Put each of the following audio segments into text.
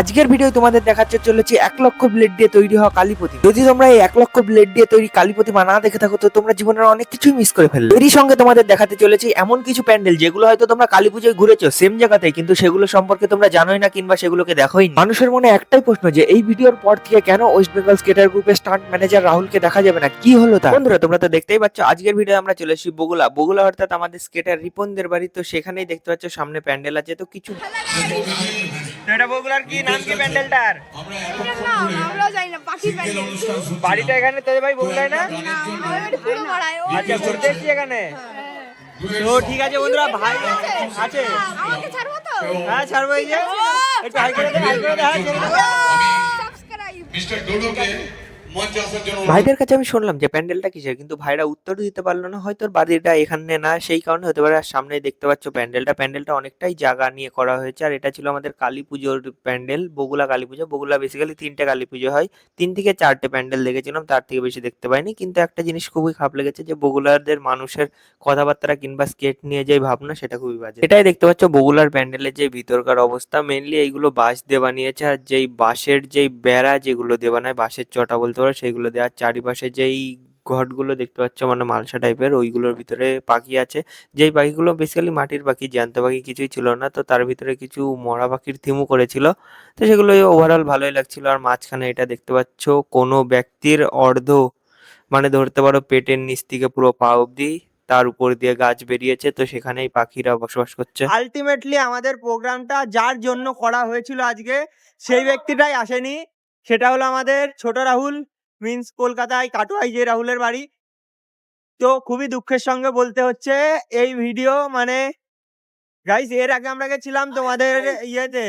আজকের ভিডিও তোমাদের দেখাতে চলেছি 1 লক্ষ ব্লেড দিয়ে তৈরি হওয়া কালী প্রতিমা। যদি তোমরা এই 1 লক্ষ ব্লেড দিয়ে তৈরি কালী প্রতিমা না দেখে থাকো তো তোমরা জীবনের অনেক কিছুই মিস করে ফেলবে। এরই সঙ্গে তোমাদের দেখাতে চলেছি এমন কিছু প্যান্ডেল যেগুলো হয়তো তোমরা কালী পুজোয় ঘুরেছো সেম জায়গাতে, কিন্তু সেগুলো সম্পর্কে তোমরা জানোই না কিংবা সেগুলোকে দেখোই না। মানুষের মনে একটাই প্রশ্ন যে এই ভিডিওর পর থেকে কেন ওয়েস্ট বেঙ্গল স্কেটার গ্রুপের স্টান্ট ম্যানেজার রাহুলকে দেখা যাবে না, কি হলো তার? বন্ধুরা তোমরা তো দেখতেই পাচ্ছ আজকের ভিডিও আমরা চলে এসেছি বগুলা অর্থাৎ আমাদের স্কেটার রিপনদের বাড়ি। তো সেখানেই দেখতে পাচ্ছ সামনে প্যান্ডেল আছে। তো কিছু এটা বগুলার কি নাম কি প্যান্ডেলটার? বাড়িটা এখানে তোদের ভাই বগুলায় না? আচ্ছা ঘুরতে এসছি এখানে। তো ঠিক আছে বন্ধুরা, ভাই আছে হ্যাঁ ছাড়বো। এই যে একটু হাই করে দে, হাই করে দে, হ্যাঁ ছেড়ে দেবো। ভাইদের কাছে আমি শুনলাম যে প্যান্ডেলটা কিসের, কিন্তু ভাইরা উত্তর দিতে পারলো না। হয়তো ওর বাড়িটা এখানে না, সেই কারণে হতে পারে। আর সামনে দেখতে পাচ্ছ প্যান্ডেলটা অনেকটাই জায়গা নিয়ে করা হয়েছে। আর এটা ছিল আমাদের কালী পুজোর প্যান্ডেল, বগুলা কালী পুজো। বগুলা বেসিক্যালি 3টে কালী পুজো হয়, 3 থেকে 4টে প্যান্ডেল দেখেছিলাম, তার থেকে বেশি দেখতে পাইনি। কিন্তু একটা জিনিস খুবই খারাপ লেগেছে যে বগুলাদের মানুষের কথাবার্তা কিংবা স্কেট নিয়ে যে ভাবনা সেটা খুবই বাজে। এটাই দেখতে পাচ্ছ বগুলার প্যান্ডেলের যে ভিতরকার অবস্থা। মেনলি এইগুলো বাঁশ দিয়ে বানিয়েছে, আর যেই বাঁশের যেই বেড়া যেগুলো দিয়ে বানায়, বাঁশের চটা বলতে পারো, সেইগুলো দেওয়ার চারিপাশে যেই ঘটগুলো দেখতে পাচ্ছ মানে মালসা টাইপের, ওইগুলোর ভিতরে পাখি আছে। যেই পাখিগুলো বেসিক্যালি মাটির পাখি, জ্যান্ত পাখি কিছুই ছিল না। তো তার ভিতরে কিছু মরা পাখির থিমও করেছিল। তো সেগুলো ওভারঅল ভালোই লাগছিল। আর মাঝখানে এটা দেখতে পাচ্ছ কোনো ব্যক্তির অর্ধ মানে ধরতে পারো পেটের নিচ থেকে পুরো পা অব্দি, তার উপর দিয়ে গাছ বেরিয়েছে। তো সেখানেই পাখিরা বসবাস করছে। আলটিমেটলি আমাদের প্রোগ্রামটা যার জন্য করা হয়েছিল আজকে সেই ব্যক্তিটাই আসেনি। সেটা হলো আমাদের ছোট রাহুল, মিন্স কলকাতায় কাটোয়ায় যে রাহুলের বাড়ি। তো খুবই দুঃখের সঙ্গে বলতে হচ্ছে এই ভিডিও মানে গাইস, এর আগে আমরা গেছিলাম তোমাদের ইয়েতে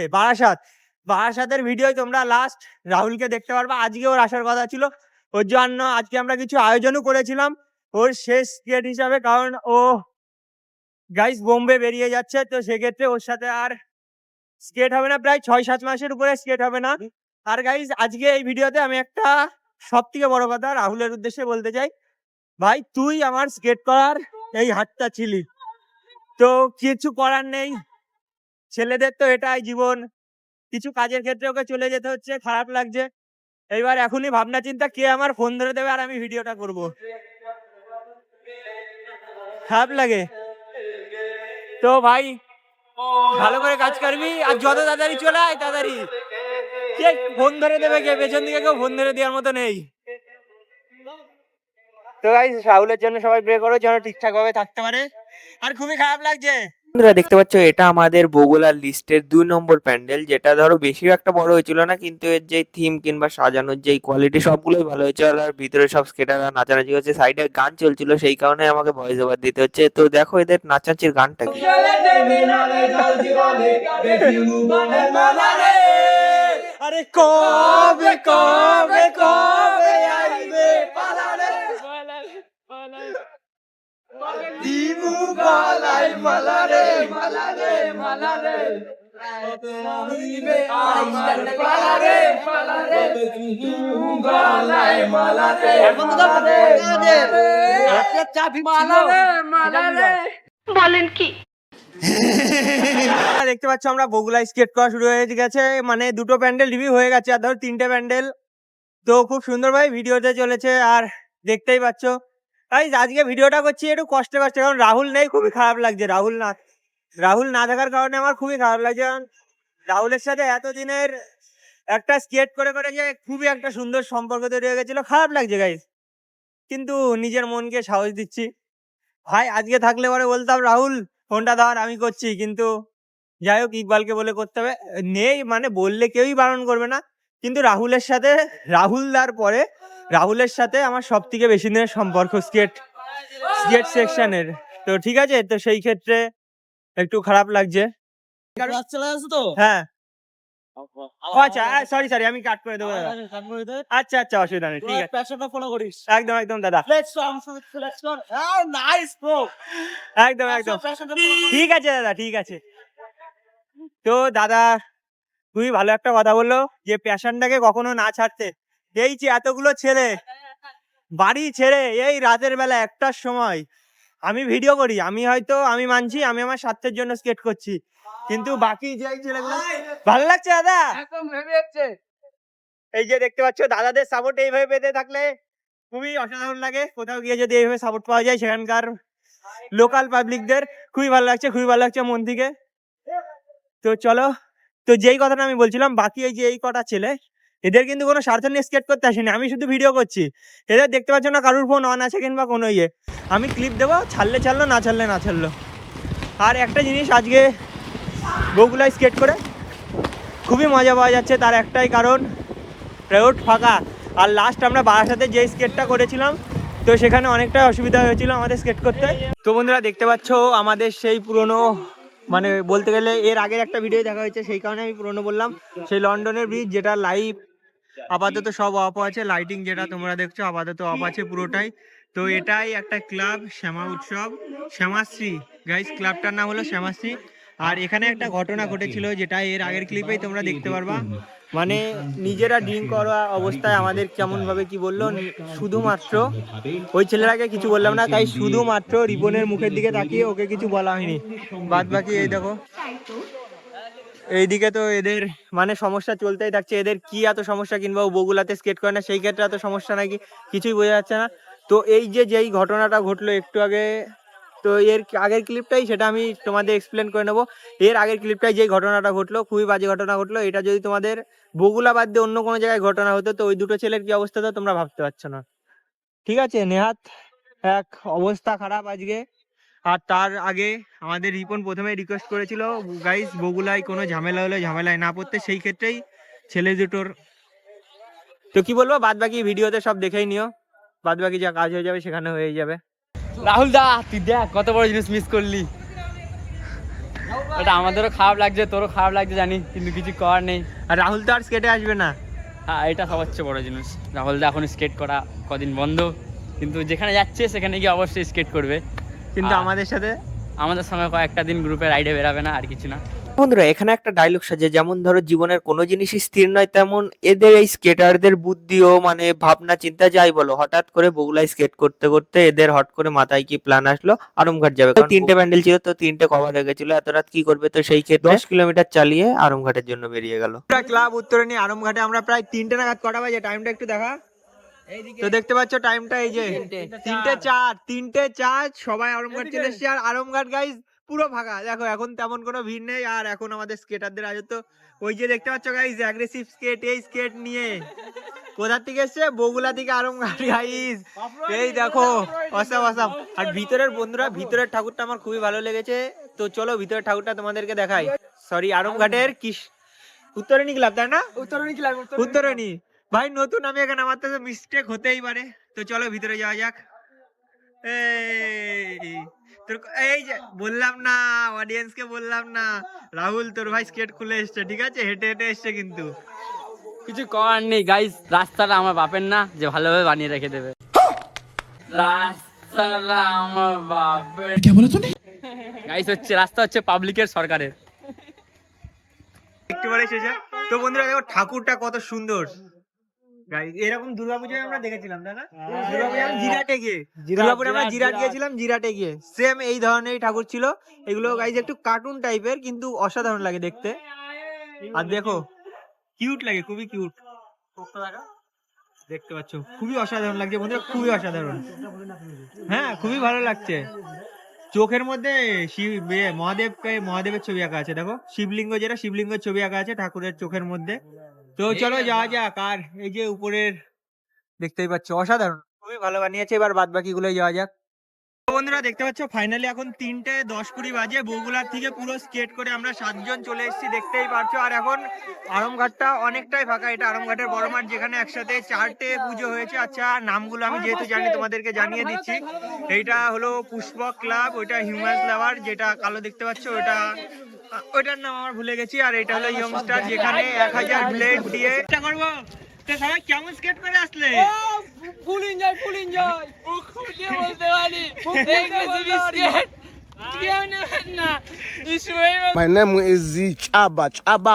বারাসাতের ভিডিও তোমরা লাস্ট রাহুলকে দেখতে পারবা। আজকে ওর আসার কথা ছিল, ওর জন্য আজকে আমরা কিছু আয়োজনও করেছিলাম ওর শেষ স্কেট হিসাবে। কারণ ও গাইস বোম্বে বেরিয়ে যাচ্ছে, তো সেক্ষেত্রে ওর সাথে আর স্কেট হবে না, প্রায় 6-7 মাসের উপরে স্কেট হবে না। আর গাইস আজকে এই ভিডিওতে আমি একটা সব থেকে বড় কথা রাহুলের উদ্দেশ্যে বলতে চাই, ভাই তুই আমার স্কেট করার এই হাতটা ছিলি, তো কিছু করার নেই। ছেলেদের তো এটাই জীবন, কিছু কাজের ক্ষেত্রে ওকে চলে যেতে হচ্ছে, খারাপ লাগছে। এইবার এখনই ভাবনা চিন্তা কে আমার ফোন ধরে দেবে আর আমি ভিডিওটা করব, খারাপ লাগে। তো ভাই ভালো করে কাজ করবি, আর যত তাড়াতাড়ি চলে আয় তাড়াতাড়ি। কে ফোন ধরে দেবে, কে পেছন দিকে কেউ ফোন ধরে দেওয়ার মতো নেই। তো গাইস রাহুলের জন্য সবাই প্রে করো যেন ঠিকঠাক ভাবে থাকতে পারে। আর খুবই খারাপ লাগছে। বন্ধুরা দেখতে পাচ্ছ এটা আমাদের বগুড়ার লিস্টের 2 নম্বর প্যান্ডেল, যেটা ধরো বেশি একটা বড় হয়েছিল না, কিন্তু এর যে থিম কিংবা সাজানোর যে কোয়ালিটি সবগুলোই ভালো হয়েছে। আর ভিতরে সব স্কেটাররা নাচানাচি হচ্ছে, সাইডে গান চলছিল, সেই কারণে আমাকে ভয়েস ওভার দিতে হচ্ছে। তো দেখো এদের নাচানাচির গানটা কি। আরে কবে কবে কবে আইবে পালারে দিমু গলায় মালারে মালারে মালারে পালারে পালারে দিমু গলায় মালারে মালারে। বলেন কি? দেখতে পাচ্ছ আমরা বগুড়ায় স্কেট করা শুরু হয়ে গেছে, মানে 2টো প্যান্ডেল রিভিউ হয়ে গেছে, আর ধরো 3টে প্যান্ডেল তো খুব সুন্দরভাবে ভিডিওতে চলেছে। আর দেখতেই পাচ্ছ গাইস আজকে ভিডিওটা করছি একটু কষ্টে কষ্টে, কারণ রাহুল নেই, খুবই খারাপ লাগছে। রাহুল না থাকার কারণে আমার খুবই খারাপ লাগছে, কারণ রাহুলের সাথে এতদিনের একটা স্কেট করে করে যে খুবই একটা সুন্দর সম্পর্ক তৈরি হয়ে গেছিল, খারাপ লাগছে গাইস। কিন্তু নিজের মনকে সাহস দিচ্ছি, ভাই আজকে থাকলে পরে বলতাম রাহুল ফোনটা ধর আমি করছি, কিন্তু যাই হোক ইকবালকে বলে করতে হবে, নেই মানে বললে কেউই বারণ করবে না। কিন্তু রাহুলের সাথে আমার সব থেকে বেশি দিনের সম্পর্ক স্কেট সেকশনের। তো ঠিক আছে, তো সেই ক্ষেত্রে একটু খারাপ লাগছে। হ্যাঁ আচ্ছা সরি আমি কাট করে দেবো। আচ্ছা অসুবিধা নেই, ঠিক আছে একদম দাদা, একদম ঠিক আছে দাদা, ঠিক আছে। তো দাদা খুবই ভালো একটা কথা বললো যে প্যাশনটাকে কখনো না ছাড়তে। এই যে এতগুলো ছেলে বাড়ি ছেড়ে এই রাতের বেলা 1টার সময় আমি ভিডিও করি, আমি মানছি আমি আমার স্বার্থের জন্য স্কেট করছি, কিন্তু বাকি যে ছেলেগুলো ভালো লাগছে দাদা একদম হেভি হচ্ছে। এই যে দেখতে পাচ্ছ দাদাদের সাপোর্ট এইভাবে পেতে থাকলে খুবই অসাধারণ লাগে। কোথাও গিয়ে যদি এইভাবে সাপোর্ট পাওয়া যায় সেখানকার লোকাল পাবলিকদের খুবই ভালো লাগছে মন থেকে। তো চলো, তো যেই কথাটা আমি বলছিলাম, বাকি এই কটা ছেলে এদের কিন্তু কোনো স্বার্থ নিয়ে স্কেট করতে আসেনি, আমি শুধু ভিডিও করছি। এদের দেখতে পাচ্ছ না কারুর ফোন অন আছে কিংবা কোনো আমি ক্লিপ দেবো, ছাড়লে ছাড়লো, না ছাড়লে না ছাড়লো। আর একটা জিনিস, আজকে বগুলায় স্কেট করে খুবই মজা পাওয়া যাচ্ছে, তার একটাই কারণ রোড ফাঁকা। আর লাস্ট আমরা বারাসাতে যে স্কেটটা করেছিলাম, তো সেখানে অনেকটা অসুবিধা হয়েছিল আমাদের স্কেট করতে। তো বন্ধুরা দেখতে পাচ্ছ আমাদের সেই পুরনো, মানে বলতে গেলে এর আগের একটা ভিডিও দেখা হয়েছে, সেই কারণে আমি পুরনো বললাম, সেই লন্ডনের ব্রিজ যেটা লাইভ আপাতত সব অফ আছে, লাইটিং যেটা তোমরা দেখছো আপাতত অফ আছে পুরোটাই। তো এটাই একটা ক্লাব, শ্যামা উৎসব, শ্যামাশ্রী গাইস, ক্লাবটার নাম হলো শ্যামাশ্রী। আর এখানে একটা ঘটনা ঘটেছিল যেটা এর আগের ক্লিপেই তোমরা দেখতে পারবা। মানে নিজেরা ড্রিঙ্ক করা অবস্থায় আমাদের কেমন ভাবে কি বললো, শুধুমাত্র ওই ছেলেটাকে কিছু বললাম না, তাই শুধুমাত্র রিপনের মুখের দিকে তাকিয়ে ওকে কিছু বলা হয়নি। বাদ বাকি এই দেখো, এইদিকে তো এদের মানে সমস্যা চলতেই থাকছে। এদের কি এত সমস্যা, কিংবা বগুলাতে স্কেট করে না সেই ক্ষেত্রে এত সমস্যা নাকি কিছুই বোঝা যাচ্ছে না। তো এই যেই ঘটনাটা ঘটলো একটু আগে, তো এর আগের ক্লিপটাই সেটা আমি তোমাদের এক্সপ্লেন করে নেবো। এর আগের ক্লিপটাই যেই ঘটনাটা ঘটলো, খুবই বাজে ঘটনা ঘটলো। এটা যদি তোমাদের বগুলা বাদ দিয়ে অন্য কোনো জায়গায় ঘটনা হতো, তো ওই দুটো ছেলের কি অবস্থা তো তোমরা ভাবতে পারছো না। ঠিক আছে, নেহাত এক অবস্থা খারাপ আজকে। আর তার আগে আমাদের রিপন প্রথমে রিকোয়েস্ট করেছিল গাইস বগুলায় কোনো ঝামেলা হলে ঝামেলায় না পড়তে, সেই ক্ষেত্রেই ছেলে দুটোর। তো কি বলবো, বাদ বাকি ভিডিওতে সব দেখেই নিও, বাদ বাকি যা কাজ হয়ে যাবে সেখানে হয়ে যাবে। রাহুল দা তুই দেখ কত বড় জিনিস মিস করলি। এটা আমাদেরও খারাপ লাগছে, তোরও খারাপ লাগছে জানি, কিন্তু কিছু করার নেই। আর রাহুল তো আর স্কেটে আসবে না। হ্যাঁ, এটা সবচেয়ে বড় জিনিস। রাহুল দা এখন স্কেট করা কদিন বন্ধ, কিন্তু যেখানে যাচ্ছে সেখানে গিয়ে অবশ্যই স্কেট করবে। কিন্তু আমাদের সঙ্গে কয়েকটা দিন গ্রুপে রাইডে বেরাবে না, আর কিছু না। বন্ধুরা এখানে একটা ডায়লগ সাজে, যেমন ধরো জীবনের কোনো জিনিসই স্থির নয়, তেমন এদের এই স্কেটারদের বুদ্ধিও, মানে ভাবনা চিন্তা যাই বলো, হঠাৎ করে বগুলায় স্কেট করতে করতে এদের হট করে মাথায় কি প্ল্যান আসলো, আরমঘাট যাবে। কারণ 3টে প্যান্ডেল ছিল, তো 3টে কভার হয়ে গেছিল, এত রাত কি করবে, তো সেই ক্ষেত্রে 10 কিলোমিটার চালিয়ে আরমঘাটের জন্য বেরিয়ে গেল। ক্লাব উত্তরণী আরমঘাটে আমরা প্রায় 3টে নাগাদ, কটা বাজে টাইমটা একটু দেখা। তো দেখতে পাচ্ছ টাইমটা, এই যে 3:04 সবাই আরমঘাট চলে এসেছে। আর আরমঘাট গাইজ পুরো ফাঁকা, দেখো এখন তেমন কোনো ভিড় নেই। আর এখন আমাদের স্কেটারদের রাজত্ব। ওই যে দেখতে পাচ্ছ গাইজ অ্যাগ্রেসিভ স্কেট, এই স্কেট নিয়ে কোথা থেকে এসছে, বগুলা থেকে আরমঘাট গাইজ, এই দেখো অসাম অসাম। আর ভিতরের বন্ধুরা, ভিতরের ঠাকুরটা আমার খুবই ভালো লেগেছে, তো চলো ভিতরের ঠাকুরটা তোমাদেরকে দেখাই। সরি, আরমঘাটের কি উত্তরণী ক্লাব, তাই না? উত্তরণী ভাই নতুন, আমি এখানে, আমার তো মিস্টেক হতেই পারে। তো চলো ভিতরে যাওয়া যাক। এই যে বললাম না, অডিয়েন্স কে বললাম না, রাহুল তোর ভাই স্কেট খুলে এসছে, ঠিক আছে, হেঁটে হেঁটে এসছে, কিন্তু কিছু করার নেই গাইস, রাস্তাটা আমার বাপের না যে ভালোভাবে বানিয়ে রেখে দেবে। রাস্তাটা আমার বাপের, কি বলে তুমি গাইস? রাস্তা হচ্ছে পাবলিকের, সরকারের। একটু পরে শেষে। তো বন্ধুরা দেখো ঠাকুরটা কত সুন্দর। এরকম দুর্গাপূজায় আমরা দেখেছিলাম, তাই না? দুর্গাপূজায় জিরাটে গিয়ে, দুর্গাপুরে আমরা জিরাট গিয়েছিলাম, জিরাটে গিয়ে সেম এই ধরনের ঠাকুর ছিল। এগুলো গাইজ একটু কার্টুন টাইপের, কিন্তু অসাধারণ লাগে দেখতে। আর দেখো কিউট লাগে, খুবই কিউট। দেখতে পাচ্ছ খুবই অসাধারণ লাগছে বন্ধুরা, খুবই অসাধারণ। হ্যাঁ, খুবই ভালো লাগছে। চোখের মধ্যে মহাদেবের ছবি আঁকা আছে, দেখো শিবলিঙ্গ, যেটা শিবলিঙ্গের ছবি আঁকা আছে ঠাকুরের চোখের মধ্যে। তো চলো যাওয়া যাক। আর এই যে উপরের দেখতেই পাচ্ছ, অসাধারণ, খুবই ভালো বানিয়েছে। এবার বাদ বাকি গুলোই যাওয়া যাক। বন্ধুরা দেখতে পাচ্ছ ফাইনালি এখন 3:10-20 বাজে, বগুলার থেকে পুরো স্কেট করে আমরা 7 জন চলে এসেছি, দেখতেই পারছো। আর এখন আরমঘাটটা অনেকটাই ফাঁকা। এটা আরমঘাটের বড় মাঠ, যেখানে একসাথে 4টে পুজো হয়েছে। আচ্ছা, নামগুলো আমি যেহেতু জানি তোমাদেরকে জানিয়ে দিচ্ছি। এইটা হলো পুষ্পক ক্লাব, ওইটা হিউম্যান ফ্লাওয়ার যেটা কালো দেখতে পাচ্ছ, ওইটার নাম আমার ভুলে গেছি। আর এটা হলো ইয়ংস্টার, যেখানে 1000 ব্লেড দিয়ে চেষ্টা করবো। তো সবাই কেমন স্কেট করে আসলে? Full enjoy, full enjoy. ও খুব দিয়ে বলতে পারি, My name is Chaba. Chaba.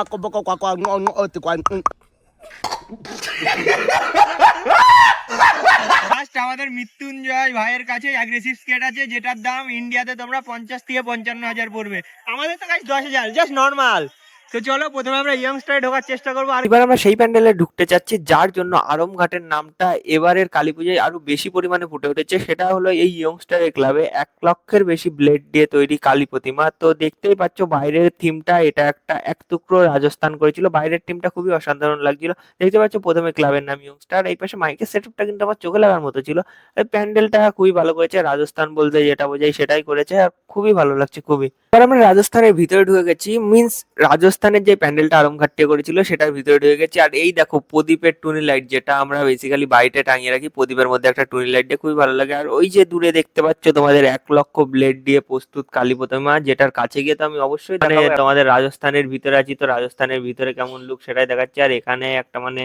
First আমাদের মৃত্যুঞ্জয় ভাইয়ের কাছে অ্যাগ্রেসিভ স্কেট আছে, যেটার দাম ইন্ডিয়াতে তোমরা 50 থেকে 55,000 পড়বে। আমাদের তো গাইস 10,000, জাস্ট নর্মাল। তো চলো প্রথমে আমরা ইয়ংস্টারে ঢোকার চেষ্টা করবো। আর এবার আমরা সেই প্যান্ডেলে ঢুকতে চাচ্ছি যার জন্য আরমঘাটের নামটা এবারের কালী পুজোয় আরো বেশি পরিমাণে ফুটে উঠেছে। সেটা হলো এই ইয়ংস্টারের ক্লাবে 1 লক্ষের বেশি ব্লেড দিয়ে তৈরি কালী প্রতিমা। তো দেখতেই পাচ্ছ বাইরের থিমটা, এটা একটা এক টুকরো রাজস্থান করেছিল। বাইরের থিমটা খুবই অসাধারণ লাগছিল। দেখতে পাচ্ছ প্রথমে ক্লাবের নাম ইয়ংস্টার, এই পাশে মাইকের সেটআপটা কিন্তু আমার চোখে লাগার মতো ছিল। এই প্যান্ডেলটা খুবই ভালো করেছে, রাজস্থান বলতে যেটা বোঝাই সেটাই করেছে, আর খুবই ভালো লাগছে খুবই। এবার আমরা রাজস্থানের ভিতরে ঢুকে গেছি, মিন্স রাজস্থানের যে প্যান্ডেলটা আরমঘাট থেকে করেছিল সেটার ভিতরে ঢুকে গেছি। আর এই দেখো প্রদীপের টুনি লাইট, যেটা আমরা বেসিক্যালি বাড়িতে টাঙিয়ে রাখি, প্রদীপের মধ্যে একটা টুনি লাইট দিয়ে খুবই ভালো লাগে। আর ওই যে দূরে দেখতে পাচ্ছ তোমাদের 1 লক্ষ ব্লেড দিয়ে প্রস্তুত কালী প্রতিমা, যেটার কাছে গিয়ে তো আমি অবশ্যই তোমাদের রাজস্থানের ভিতরে আছি, তো রাজস্থানের ভিতরে কেমন লুক সেটাই দেখাচ্ছি। আর এখানে একটা মানে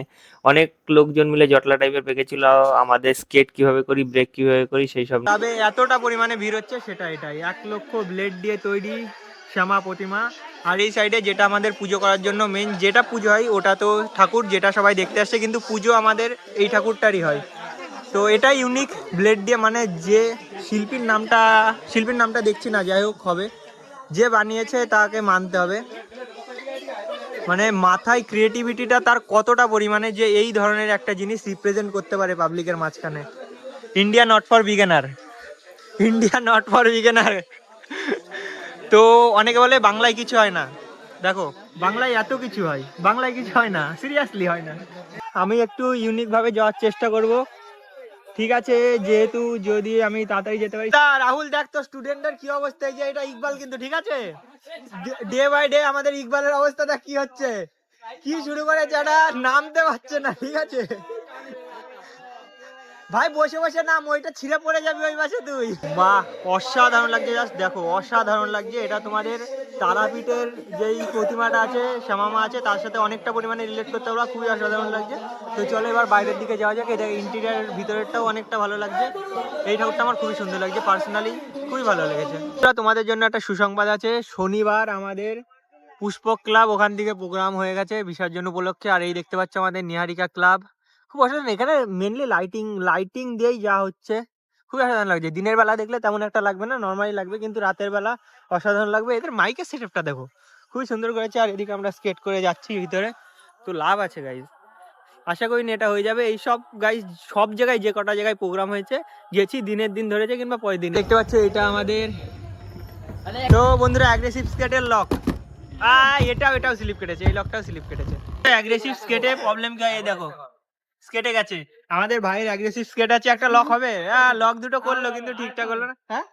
অনেক লোকজন মিলে জটলা টাইপের পেকেছিল আমাদের স্কেট কিভাবে করি, ব্রেক কিভাবে করি সেই সব। তবে এতটা পরিমাণে ভিড় হচ্ছে সেটা এটাই, 1 লক্ষ ব্লেড দিয়ে তৈরি শ্যামা প্রতিমা। আর এই সাইডে যেটা আমাদের পুজো করার জন্য মেন যেটা পুজো হয়, ওটা তো ঠাকুর যেটা সবাই দেখতে আসছে, কিন্তু পুজো আমাদের এই ঠাকুরটারই হয়। তো এটা ইউনিক ব্লেড দিয়ে, মানে যে শিল্পীর নামটা দেখছি না, যাই হোক হবে, যে বানিয়েছে তাকে মানতে হবে। মানে মাথায় ক্রিয়েটিভিটিটা তার কতটা পরিমাণে, যে এই ধরনের একটা জিনিস রিপ্রেজেন্ট করতে পারে পাবলিকের মাঝখানে। India not for beginner, India not for beginner. তো অনেকে বলে বাংলায় কিছু হয় না, দেখো বাংলায় এত কিছু হয়, বাংলায় কিছু হয় না, সিরিয়াসলি হয় না। আমি একটু ইউনিক ভাবে যাওয়ার চেষ্টা করব, ঠিক আছে, যেহেতু যদি আমি তাড়াতাড়ি যেতে পারি। তা রাহুল দেখ তো স্টুডেন্টদের কি অবস্থা, এই যে এটা ইকবাল কিন্তু, ঠিক আছে, ডে বাই ডে আমাদের ইকবালের অবস্থাটা কি হচ্ছে, কি শুরু করেছে, এটা নামতে পারছে না, ঠিক আছে ভাই, বসে বসে নাম, ওইটা ছিঁড়ে পড়ে যাবে ওই পাশে তুই। বাহ, অসাধারণ লাগছে, জাস্ট দেখো অসাধারণ লাগছে। এটা তোমাদের তারাপীঠের যেই প্রতিমাটা আছে, শ্যামামা আছে, তার সাথে অনেকটা পরিমাণে রিলেট করতে পারবো, খুবই অসাধারণ লাগছে। তো চলো এবার বাইরের দিকে যাওয়া যাক। এটা ইন্টেরিয়ার ভিতরেরটাও অনেকটা ভালো লাগছে। এই ঠাকুরটা আমার খুবই সুন্দর লাগছে, পার্সোনালি খুবই ভালো লেগেছে। তোমাদের জন্য একটা সুসংবাদ আছে, শনিবার আমাদের পুষ্পক ক্লাব ওখান থেকে প্রোগ্রাম হয়ে গেছে বিসর্জন উপলক্ষে। আর এই দেখতে পাচ্ছ আমাদের নিহারিকা ক্লাব, খুব অসাধারণ। এখানে মেনলি লাইটিং দিয়েই যা হচ্ছে, খুবই অসাধারণ লাগছে। দিনের বেলা দেখলে তেমন একটা লাগবে না, নর্মালি লাগবে, কিন্তু রাতের বেলা অসাধারণ লাগবে। এদের মাইকের সেটআপটা দেখো, খুবই সুন্দর করেছে। আর এদিকে আমরা স্কেট করে যাচ্ছি ভিতরে, তো লাভ আছে গাইজ, আশা করি এটা হয়ে যাবে। এই সব গাইজ সব জায়গায়, যে কটা জায়গায় প্রোগ্রাম হয়েছে গেছি, দিনের দিন ধরেছে কিংবা পরের দিন। দেখতে পাচ্ছ এটা আমাদের, তো বন্ধুরা অ্যাগ্রেসিভ স্কেটের লক, এটাও স্লিপ কেটেছে, এই লকটাও স্লিপ কেটেছে। অ্যাগ্রেসিভ স্কেটে প্রবলেম কি হয়, এই দেখো স্কেটে গেছে। আমাদের ভাইয়ের অ্যাগ্রেসিভ স্কেট আছে, একটা লক হবে, লক দুটো করলো কিন্তু ঠিকঠাক করলো না। হ্যাঁ,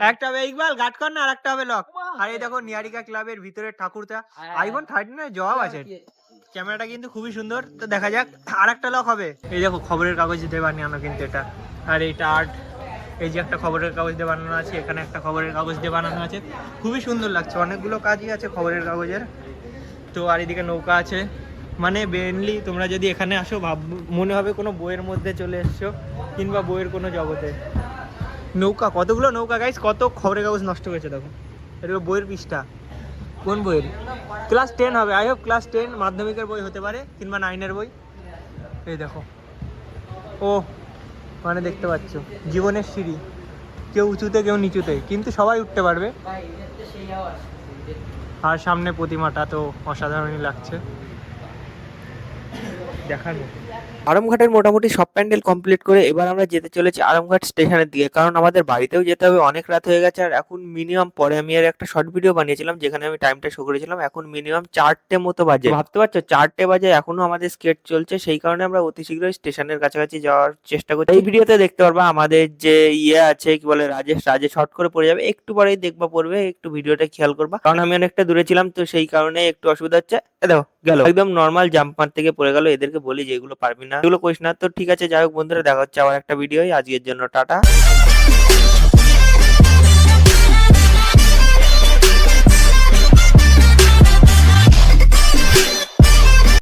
একটা হবে ইকবাল গার্ড কর না, আর একটা হবে লক। আর এই দেখো নিহারিকা ক্লাবের ভিতরে ঠাকুরটা, আইফোন 13 জবাব আছে, ক্যামেরাটা কিন্তু খুবই সুন্দর। তো দেখা যাক, আর একটা লক হবে। এই দেখো খবরের কাগজ দিয়ে বানানো কিন্তু এটা, আর এইটা আর্ট, এই যে একটা খবরের কাগজ দিয়ে বানানো আছে, এখানে একটা খবরের কাগজ দিয়ে বানানো আছে, খুবই সুন্দর লাগছে। অনেকগুলো কাজই আছে খবরের কাগজের। তো আর এদিকে নৌকা আছে, মানে মেনলি তোমরা যদি এখানে আসো মনে হবে কোনো বইয়ের মধ্যে চলে এসছো, কিংবা বইয়ের কোনো জগতে। নৌকা, কতগুলো নৌকা গাইস, কত খবরের কাগজ নষ্ট হয়েছে দেখো। এটা বইয়ের পৃষ্ঠা, কোন বইয়ের, ক্লাস 10 হবে, আই হোপ ক্লাস 10 মাধ্যমিকের বই হতে পারে, কিংবা 9-এর বই। এই দেখো, ও মানে দেখতে পাচ্ছ জীবনের সিঁড়ি, কেউ উঁচুতে কেউ নিচুতে, কিন্তু সবাই উঠতে পারবে। আর সামনে প্রতিমাটা তো অসাধারণই লাগছে, দেখানো। আরামঘাটের মোটামুটি সব প্যান্ডেল কমপ্লিট করে এবার আমরা যেতে চলেছি আরামঘাট স্টেশনের দিকে, কারণ আমাদের বাড়িতেও যেতে হবে, অনেক রাত হয়ে গেছে। আর এখন মিনিমাম, পরে আমি আর একটা শর্ট ভিডিও বানিয়েছিলাম যেখানে আমি টাইমটা শো করেছিলাম, এখন মিনিমাম 4টে মতো বাজে। ভাবতে পারছো 4টে বাজে, এখনো আমাদের স্কেট চলছে। সেই কারণে আমরা অতি শীঘ্রই স্টেশনের কাছাকাছি যাওয়ার চেষ্টা করছি। এই ভিডিওতে দেখতে পারবা আমাদের যে আছে কি বলে, রাজেশ শর্ট করে পড়ে যাবে, একটু পরেই দেখবা পড়বে, একটু ভিডিওটা খেয়াল করবা, কারণ আমি অনেকটা দূরে ছিলাম, তো সেই কারণে একটু অসুবিধা হচ্ছে। দেখো গেল, একদম নর্মাল জাম্প মার থেকে পড়ে গেল। এদেরকে বলি যে এগুলো পারবি না, এগুলো করিস না। তো ঠিক আছে, যাই হোক বন্ধুরা, দেখা হচ্ছে আবার একটা ভিডিও। আজকের জন্য টাটা।